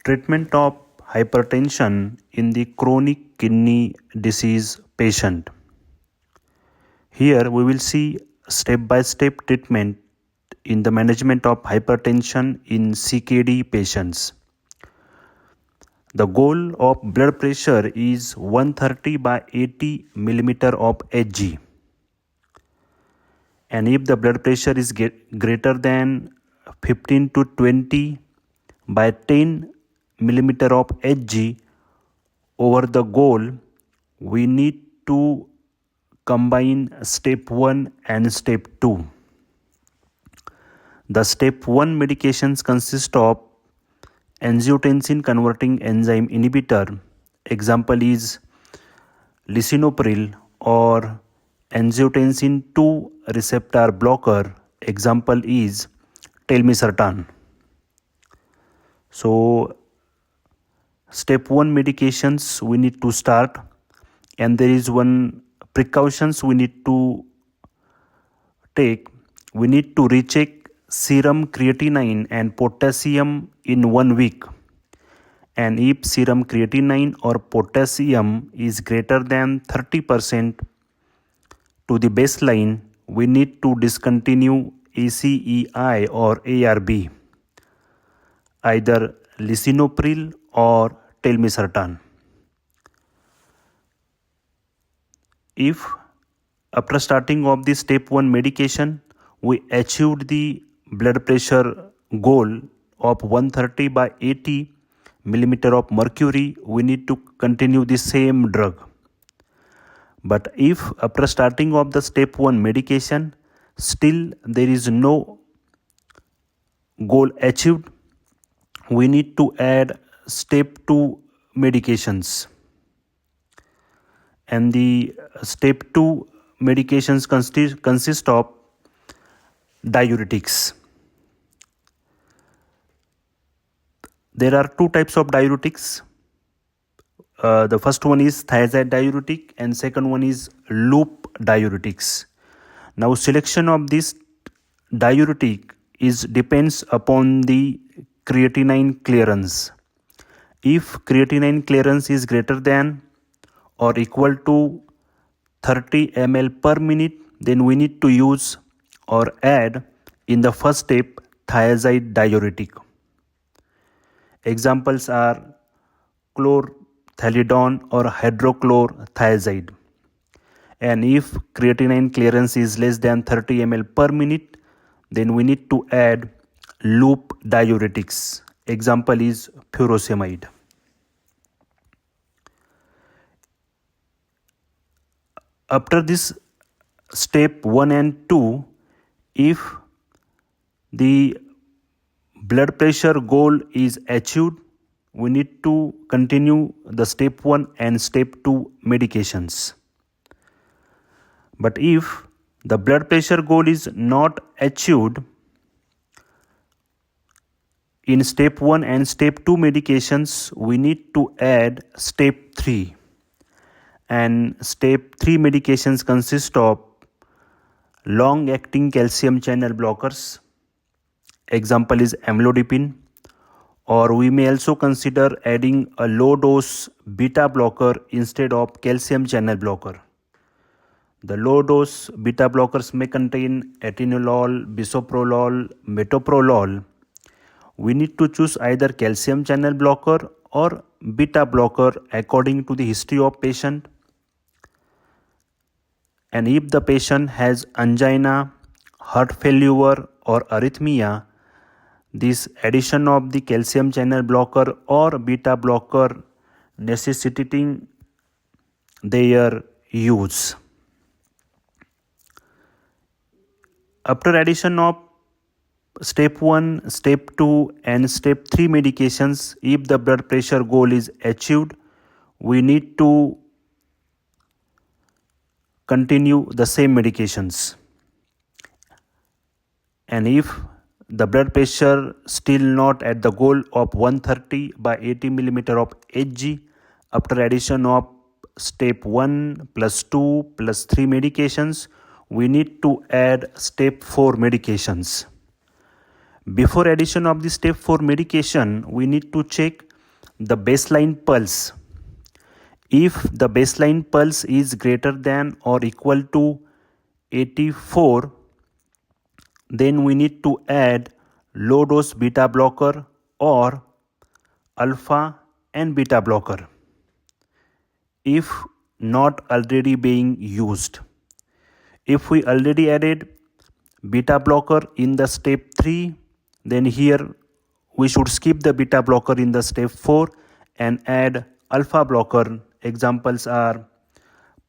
Treatment of hypertension in the chronic kidney disease patient. Here we will see step-by-step treatment in the management of hypertension in CKD patients. The goal of blood pressure is 130 by 80 millimeter of Hg. And if the blood pressure is greater than 15 to 20 by 10 millimeter of Hg over the goal, we need to combine step 1 and step 2. The step 1 medications consist of angiotensin converting enzyme inhibitor. Example is lisinopril, or angiotensin 2 receptor blocker. Example is telmisartan. So step 1 medications we need to start, and there is one precautions we need to take. We need to recheck serum creatinine and potassium in 1 week. And if serum creatinine or potassium is greater than 30% to the baseline, we need to discontinue ACEI or ARB, either lisinopril or telmisartan. If after starting of the step 1 medication, we achieved the blood pressure goal of 130 by 80 millimeter of mercury, we need to continue the same drug. But if after starting of the step 1 medication, still there is no goal achieved, we need to add step 2 medications. And the step 2 medications consist of diuretics. There are 2 types of diuretics. The first one is thiazide diuretic and second one is loop diuretics. Now selection of this diuretic depends upon the creatinine clearance. If creatinine clearance is greater than or equal to 30 ml per minute, then we need to use or add in the first step thiazide diuretic. Examples are chlorthalidone or hydrochlorothiazide. And if creatinine clearance is less than 30 ml per minute, then we need to add loop diuretics. Example is furosemide. After this step 1 and 2, if the blood pressure goal is achieved, we need to continue the step 1 and step 2 medications. But if the blood pressure goal is not achieved, in step 1 and step 2 medications, we need to add step 3. And step 3 medications consist of long-acting calcium channel blockers. Example is amlodipine. Or we may also consider adding a low-dose beta blocker instead of calcium channel blocker. The low-dose beta blockers may contain atenolol, bisoprolol, metoprolol. We need to choose either calcium channel blocker or beta blocker according to the history of patient. And if the patient has angina, heart failure or arrhythmia, this addition of the calcium channel blocker or beta blocker necessitating their use. After addition of step 1, step 2 and step 3 medications, if the blood pressure goal is achieved, we need to continue the same medications. And if the blood pressure still not at the goal of 130 by 80 millimeter of Hg, after addition of step 1 plus 2 plus 3 medications, we need to add step 4 medications. Before addition of the step 4 medication, we need to check the baseline pulse. If the baseline pulse is greater than or equal to 84, then we need to add low dose beta blocker or alpha and beta blocker if not already being used. If we already added beta blocker in the step 3, then here we should skip the beta blocker in the step 4 and add alpha blocker. Examples are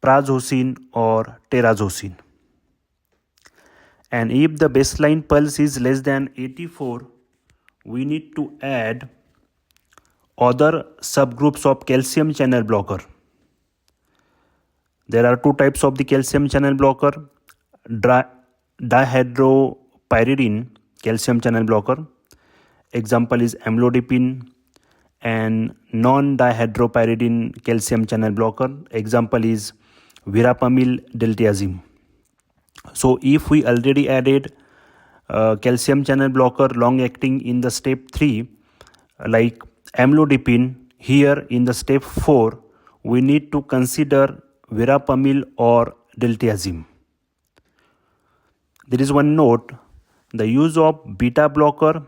prazosin or terazosin. And if the baseline pulse is less than 84, we need to add other subgroups of calcium channel blocker. There are two types of the calcium channel blocker: dihydropyridine calcium channel blocker, example is amlodipine, and non-dihydropyridine calcium channel blocker, example is verapamil diltiazem. So if we already added calcium channel blocker long acting in the step 3 like amlodipine, here in the step 4 we need to consider verapamil or diltiazem. There is one note: the use of beta blocker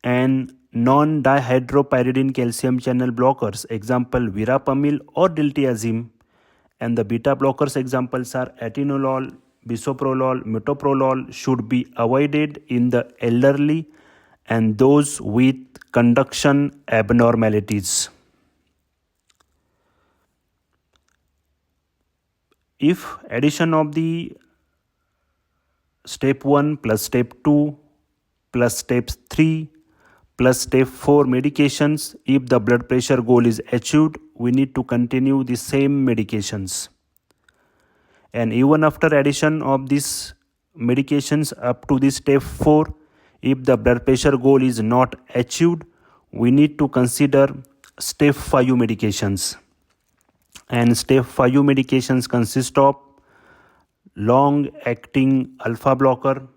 and non-dihydropyridine calcium channel blockers, example verapamil or diltiazem, and the beta blockers examples are atenolol, bisoprolol, metoprolol, should be avoided in the elderly and those with conduction abnormalities. If addition of the step 1 plus step 2 plus step 3 plus step 4 medications, if the blood pressure goal is achieved, we need to continue the same medications. And even after addition of these medications up to the step 4, if the blood pressure goal is not achieved, we need to consider step 5 medications. And step 5 medications consist of long-acting alpha blocker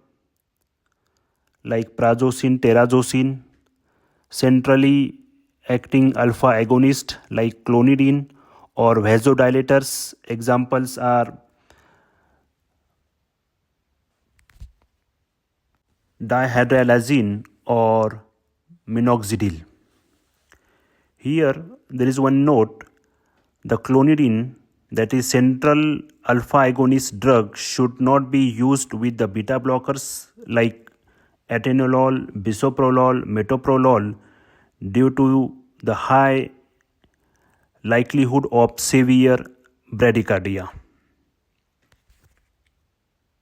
like prazosin, terazosin, centrally acting alpha agonist like clonidine, or vasodilators, examples are dihydroalazine or minoxidil. Here there is one note: the clonidine, that is central alpha agonist drug, should not be used with the beta blockers like atenolol, bisoprolol, metoprolol due to the high likelihood of severe bradycardia.